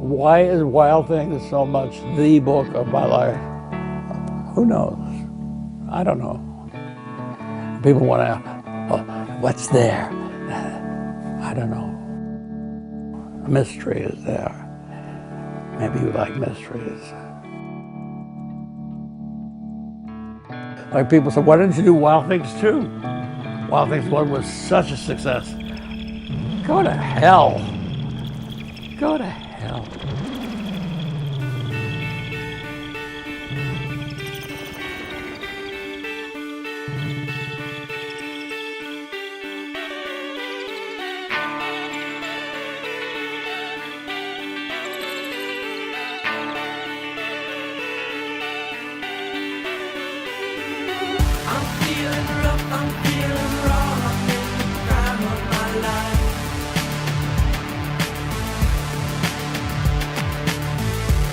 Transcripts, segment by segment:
Why is Wild Things so much the book of my life? Who knows? I don't know. People want to, oh, what's there? I don't know. A mystery is there. Maybe you like mysteries. Like people say, why didn't you do Wild Things 2? Wild Things 1 was such a success. Go to hell. Go to hell.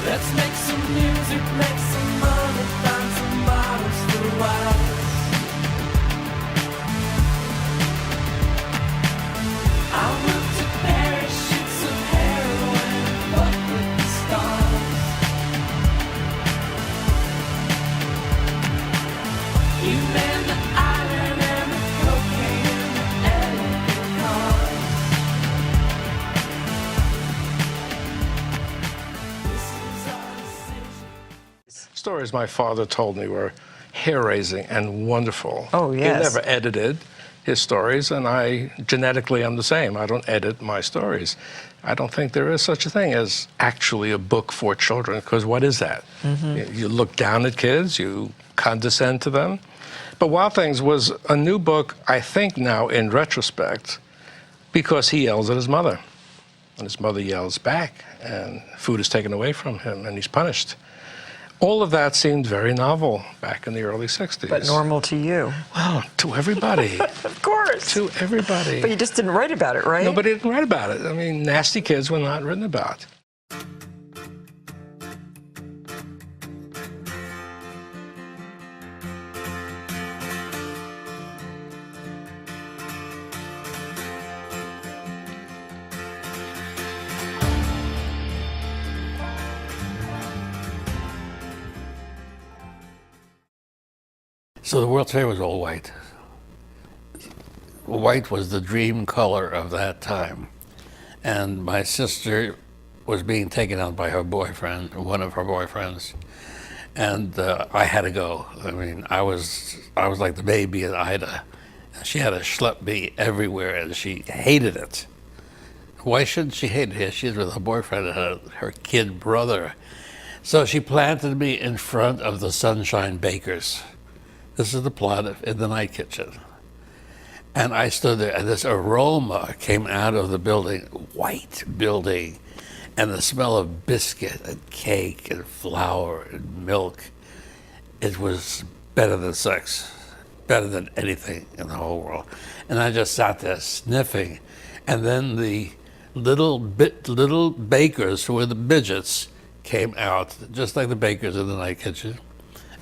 Let's make some music, make some money, find some bottles for the wise. I will to parachutes of heroin, but with the stars. You man the island and the cocaine and the elegant cars. Stories my father told me were hair-raising and wonderful. Oh, yes. He never edited his stories, and I genetically am the same. I don't edit my stories. I don't think there is such a thing as actually a book for children, because what is that? You look down at kids, you condescend to them. But Wild Things was a new book, I think now in retrospect, because he yells at his mother. And his mother yells back, and food is taken away from him, and he's punished. All of that seemed very novel back in the early 60s. But normal to you. Well, to everybody. Of course. To everybody. But you just didn't write about it, right? Nobody didn't write about it. I mean, nasty kids were not written about. So the World Trade was all white. White was the dream color of that time. And my sister was being taken out by her boyfriend, one of her boyfriends. And I had to go. I mean, I was like the baby in Ida. She had to schlep me everywhere, and she hated it. Why shouldn't she hate it? She's with her boyfriend and her kid brother. So she planted me in front of the Sunshine Bakers. This is the plot in the night kitchen. And I stood there, and this aroma came out of the building, white building, and the smell of biscuit and cake and flour and milk. It was better than sex, better than anything in the whole world. And I just sat there sniffing. And then the little bakers, who were the midgets, came out, just like the bakers in the night kitchen.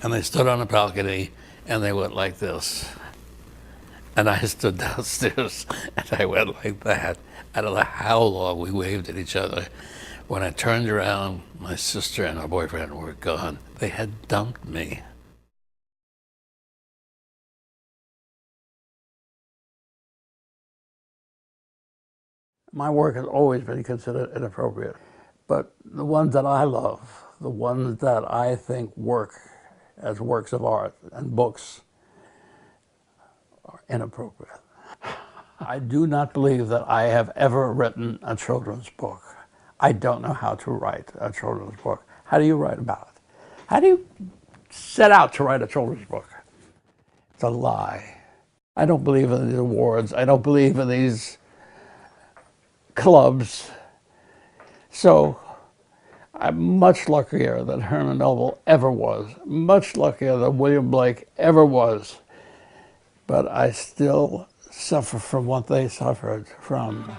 And they stood on a balcony, and they went like this. And I stood downstairs, and I went like that. I don't know how long we waved at each other. When I turned around, my sister and her boyfriend were gone. They had dumped me. My work has always been considered inappropriate, but the ones that I love, the ones that I think work as works of art and books, are inappropriate. I do not believe that I have ever written a children's book. I don't know how to write a children's book. How do you write about it? How do you set out to write a children's book? It's a lie. I don't believe in these awards. I don't believe in these clubs. So I'm much luckier than Herman Melville ever was, much luckier than William Blake ever was. But I still suffer from what they suffered from.